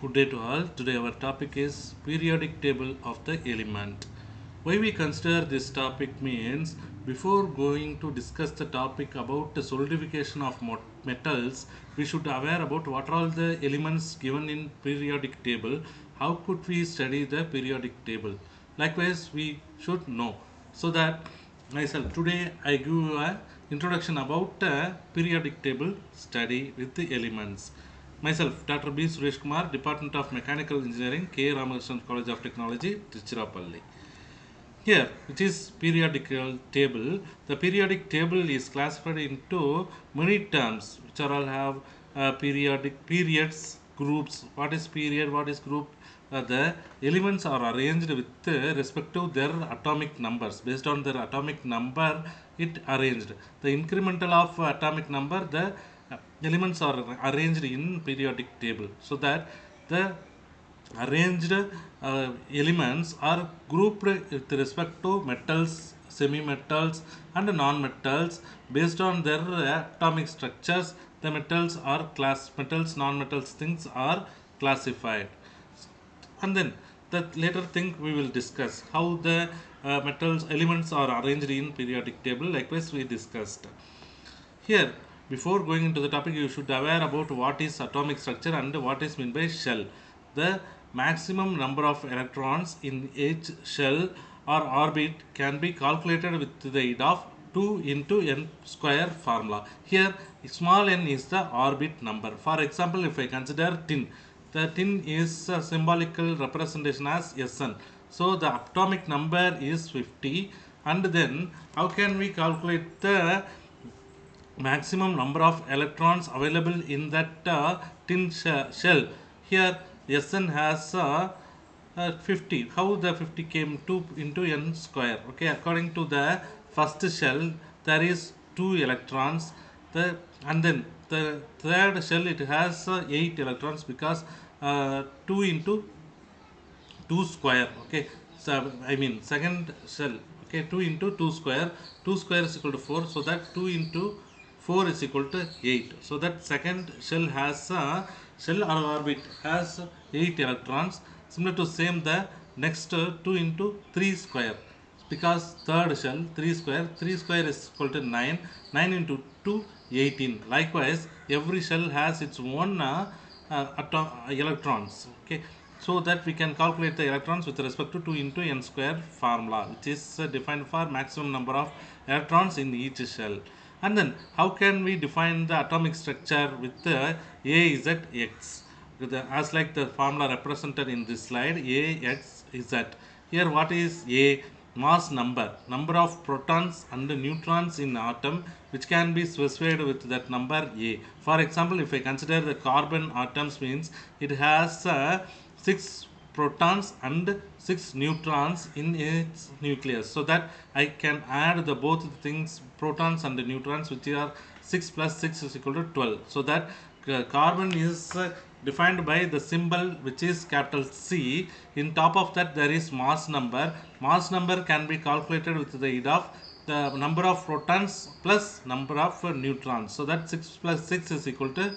Good day to all. Today our topic is periodic table of the element. Why we consider this topic means before going to discuss the topic about the solidification of metals, we should aware about what are all the elements given in periodic table. How could we study the periodic table? Likewise, we should know so that myself today I give you a introduction about periodic table study with the elements. Myself, Dr. B. Suresh Kumar, Department of Mechanical Engineering, K. Ramakrishnan College of Technology, Tiruchirappalli. Here, which is periodical table. The periodic table is classified into many terms, which are all have periodic periods, groups. What is period? What is group? The elements are arranged with respect to their atomic numbers. Based on their atomic number, it arranged. The incremental of atomic number, the elements are arranged in periodic table, so that the arranged elements are grouped with respect to metals, semi-metals and non-metals based on their atomic structures. The metals, non-metals things are classified. And then the later thing we will discuss how the metals elements are arranged in periodic table. Likewise, we discussed. Here, before going into the topic, you should aware about what is atomic structure and what is meant by shell. The maximum number of electrons in each shell or orbit can be calculated with the aid of 2 into n square formula. Here, small n is the orbit number. For example, if I consider tin, the tin is a symbolical representation as Sn. So, the atomic number is 50, and then how can we calculate the maximum number of electrons available in that tin shell? Here Sn has 50. How the 50 came? 2 into n square. Okay, according to the first shell there is 2 electrons. And then the third shell it has 8 electrons, because 2 into 2 square. Okay, so I mean second shell. Okay, 2 into 2 square. 2 square is equal to 4, so that 2 into 4 is equal to 8. So that second shell has shell or orbit has 8 electrons. Similar to same the next 2 into 3 square, because third shell 3 square is equal to 9. 9 into 2, 18. Likewise, every shell has its own electrons. Okay, so that we can calculate the electrons with respect to 2 into n square formula, which is defined for maximum number of electrons in each shell. And then how can we define the atomic structure with the AZX? As like the formula represented in this slide, AXZ. Here what is A? Mass number of protons and neutrons in atom, which can be specified with that number A. For example, if I consider the carbon atoms, means it has 6 protons and 6 neutrons in its nucleus, so that I can add the both things, protons and neutrons, which are 6 plus 6 is equal to 12. So that carbon is defined by the symbol which is capital C. In top of that there is mass number. Mass number can be calculated with the aid of the number of protons plus number of neutrons. So that 6 plus 6 is equal to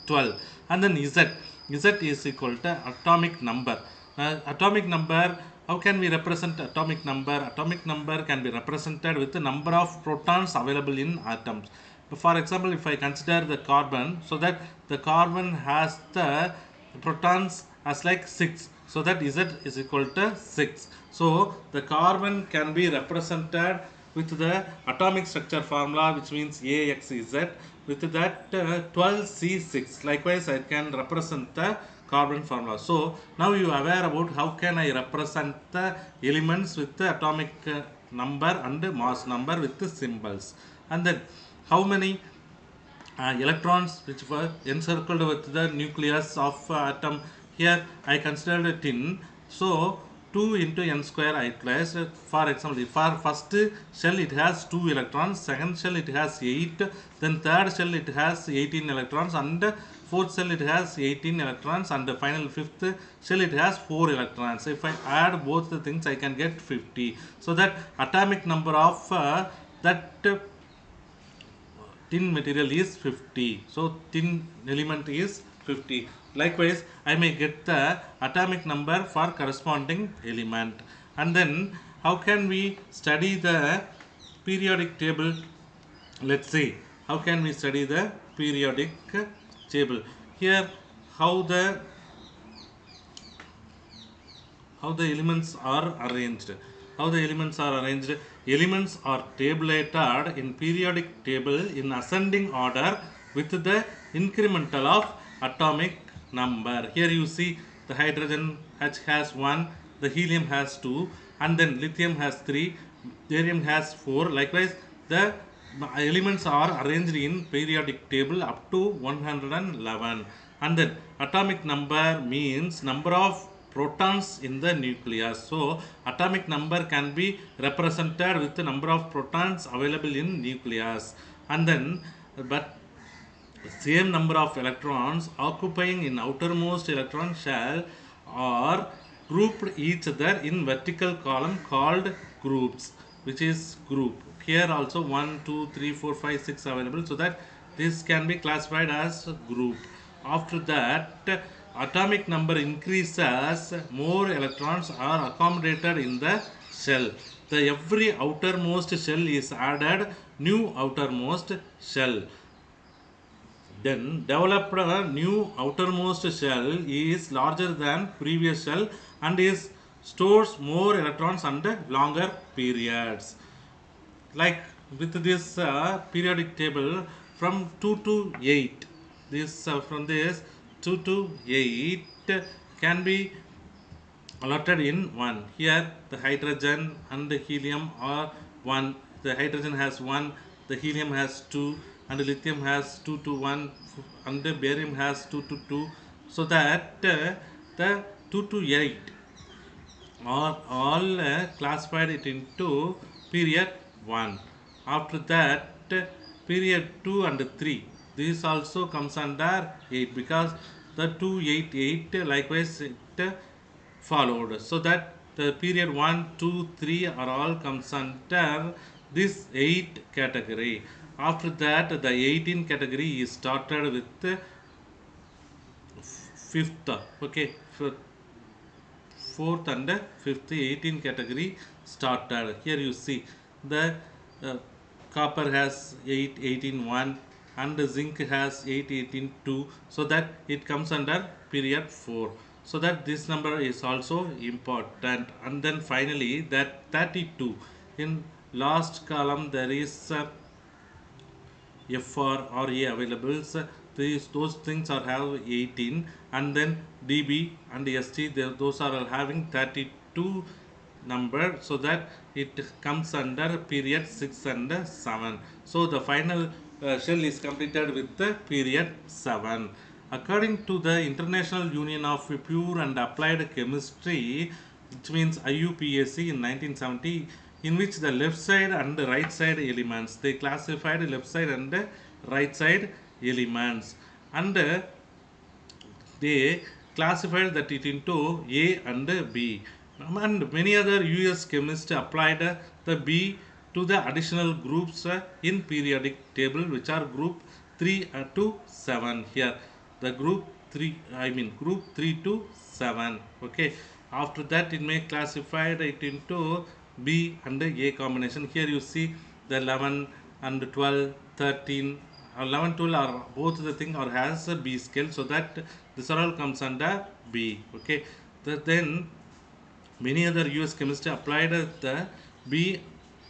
12. And then Z is equal to atomic number. Atomic number, how can we represent atomic number? Atomic number can be represented with the number of protons available in atoms. For example, if I consider the carbon, so that the carbon has the protons as like 6, so that Z is equal to 6. So the carbon can be represented with the atomic structure formula, which means AXZ, with that 12C6. Likewise, I can represent the carbon formula. So now you are aware about how can I represent the elements with the atomic number and mass number with the symbols. And then how many electrons which were encircled with the nucleus of atom. Here I considered a tin, so 2 into n square I placed. For example, for first shell it has 2 electrons, second shell it has 8, then third shell it has 18 electrons, and fourth shell it has 18 electrons, and the final fifth shell it has 4 electrons. If I add both the things, I can get 50. So that atomic number of that tin material is 50. So tin element is 50. Likewise, I may get the atomic number for corresponding element. And then, how can we study the periodic table? Let's see. How can we study the periodic table? Here, how the how the elements are arranged. How the elements are arranged? Elements are tabulated in periodic table in ascending order with the incremental of atomic number. Here you see the hydrogen H has 1, the helium has 2, and then lithium has 3, barium has 4. Likewise, the elements are arranged in periodic table up to 111. And then atomic number means number of protons in the nucleus. So atomic number can be represented with the number of protons available in nucleus. And then but same number of electrons occupying in outermost electron shell are grouped each other in vertical column called groups, which is group. Here also 1, 2, 3, 4, 5, 6 available, so that this can be classified as group. After that, atomic number increases, more electrons are accommodated in the shell. The every outermost shell is added new outermost shell. Then developed a new outermost shell is larger than previous shell and is stores more electrons and longer periods. Like with this periodic table from 2 to 8, this from this 2 to 8 can be allotted in one. Here the hydrogen and the helium are 1. The hydrogen has 1, the helium has 2, and the lithium has 2 to 1, and the barium has 2 to 2. So that the 2 to 8 are all classified it into period 1. After that, period 2 and 3, this also comes under 8, because the 2, 8, 8 likewise it followed. So that the period 1, 2, 3 are all comes under this 8 category. After that, the 18 category is started with fifth, okay, fourth and fifth, 18 category started. Here you see the copper has 8, 18, 1, and the zinc has 8, 18, 2, so that it comes under period 4. So that this number is also important. And then finally that 32, in last column there is FR or A available. Those things are have 18, and then DB and ST, those are having 32 number, so that it comes under period 6 and 7. So the final shell is completed with the period 7. According to the International Union of Pure and Applied Chemistry, which means IUPAC, in 1970, in which the left side and the right side elements, they classified left side and right side elements, and they classified that it into A and B. And many other US chemists applied the B to the additional groups in periodic table, which are group 3 to 7. Here the group 3, I mean group 3 to 7. Okay, after that it may classified it into B and A combination. Here you see the 11 and 12, 13, 11, 12 are both the thing or has a B scale, so that this all comes under B. Okay, then many other US chemists applied the B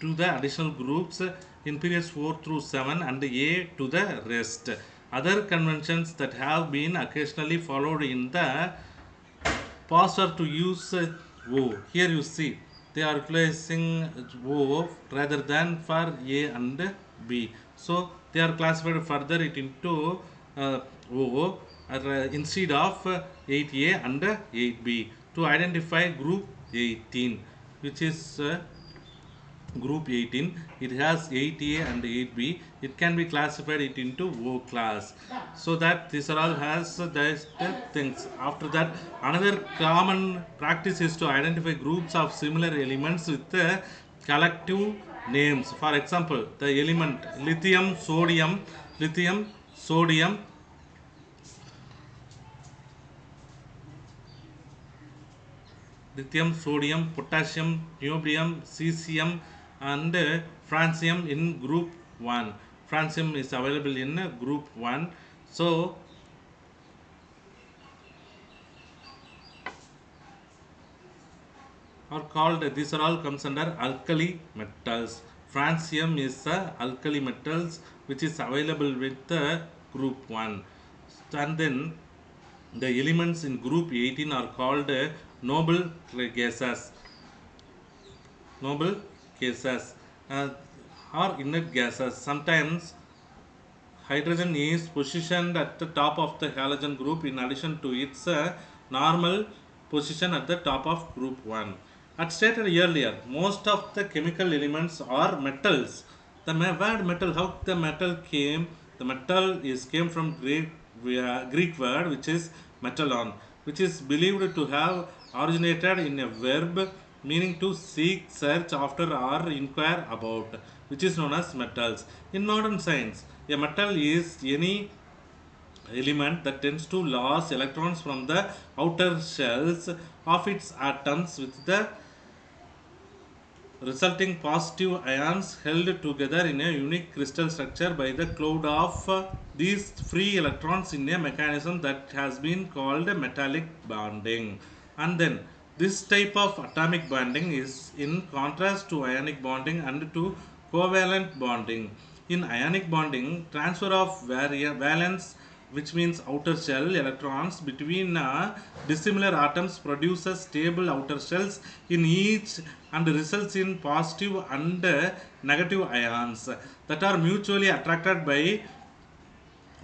to the additional groups in periods 4 through 7 and A to the rest. Other conventions that have been occasionally followed in the past are to use O. Here you see they are replacing O rather than for A and B. So they are classified further it into O instead of 8A and 8B to identify group 18, which is group 18. It has 8A and 8B. It can be classified it into O class. So that this all has the things. After that, another common practice is to identify groups of similar elements with collective names. For example, the element lithium, sodium, lithium, sodium, potassium, niobium, cesium, and francium in group 1. Francium is available in group 1. So, are called, these are all comes under alkali metals. Francium is alkali metals which is available with group 1. And then the elements in group 18 are called noble gases. Noble gases uh, or inert gases. Sometimes hydrogen is positioned at the top of the halogen group in addition to its normal position at the top of group 1. As stated earlier, most of the chemical elements are metals. The word metal, how the metal came? The metal is came from Greek word which is metallon, which is believed to have originated in a verb meaning to seek, search after, or inquire about, which is known as metals. In modern science, a metal is any element that tends to lose electrons from the outer shells of its atoms with the resulting positive ions held together in a unique crystal structure by the cloud of these free electrons in a mechanism that has been called metallic bonding. And then this type of atomic bonding is in contrast to ionic bonding and to covalent bonding. In ionic bonding, transfer of valence, which means outer shell electrons between dissimilar atoms, produces stable outer shells in each and results in positive and negative ions that are mutually attracted by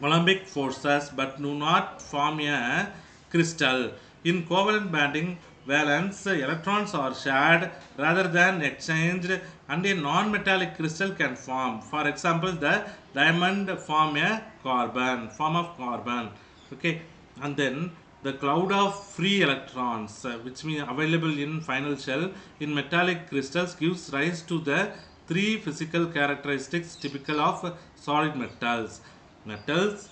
Coulombic forces but do not form a crystal. In covalent bonding, valence electrons are shared rather than exchanged, and a non-metallic crystal can form. For example, the diamond form a form of carbon. Okay, and then the cloud of free electrons, which means available in final shell in metallic crystals, gives rise to the three physical characteristics typical of solid metals. Metals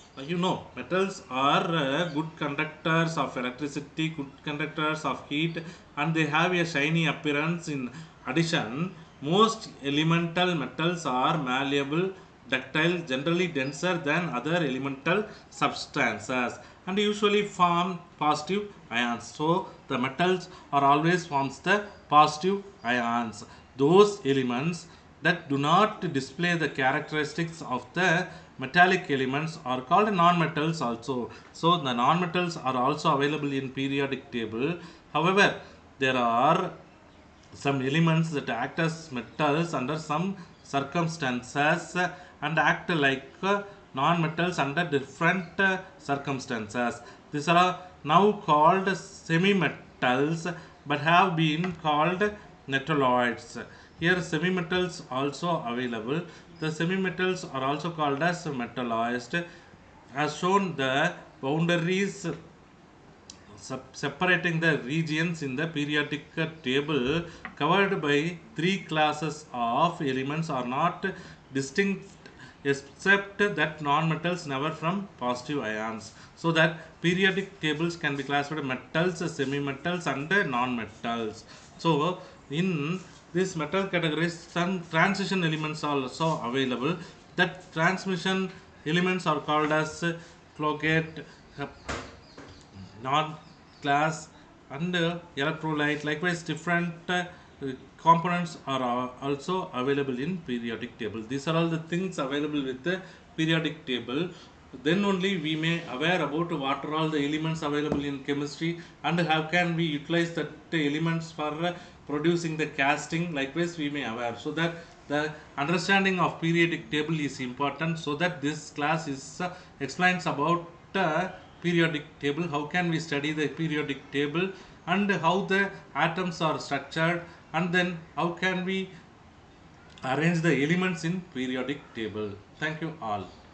are good conductors of electricity, good conductors of heat, and they have a shiny appearance. In addition, most elemental metals are malleable, ductile, generally denser than other elemental substances, and usually form positive ions. So the metals are always forms the positive ions. Those elements that do not display the characteristics of the metallic elements are called non-metals also. So the non-metals are also available in periodic table. However, there are some elements that act as metals under some circumstances and act like non-metals under different circumstances. These are now called semi-metals but have been called metalloids. Here semi-metals also available. The semi-metals are also called as metalloids. As shown, the boundaries separating the regions in the periodic table covered by three classes of elements are not distinct except that non-metals never from positive ions. So that periodic tables can be classified metals, semi-metals and non-metals. So in this metal categories, some transition elements are also available. That transmission elements are called as colgate, non-glass and electrolyte. Likewise, different components are also available in periodic table. These are all the things available with the periodic table. Then only we may aware about what are all the elements available in chemistry and how can we utilize that elements for producing the casting. Likewise, we may aware, so that the understanding of periodic table is important. So that this class is explains about periodic table, how can we study the periodic table and how the atoms are structured, and then how can we arrange the elements in periodic table. Thank you all.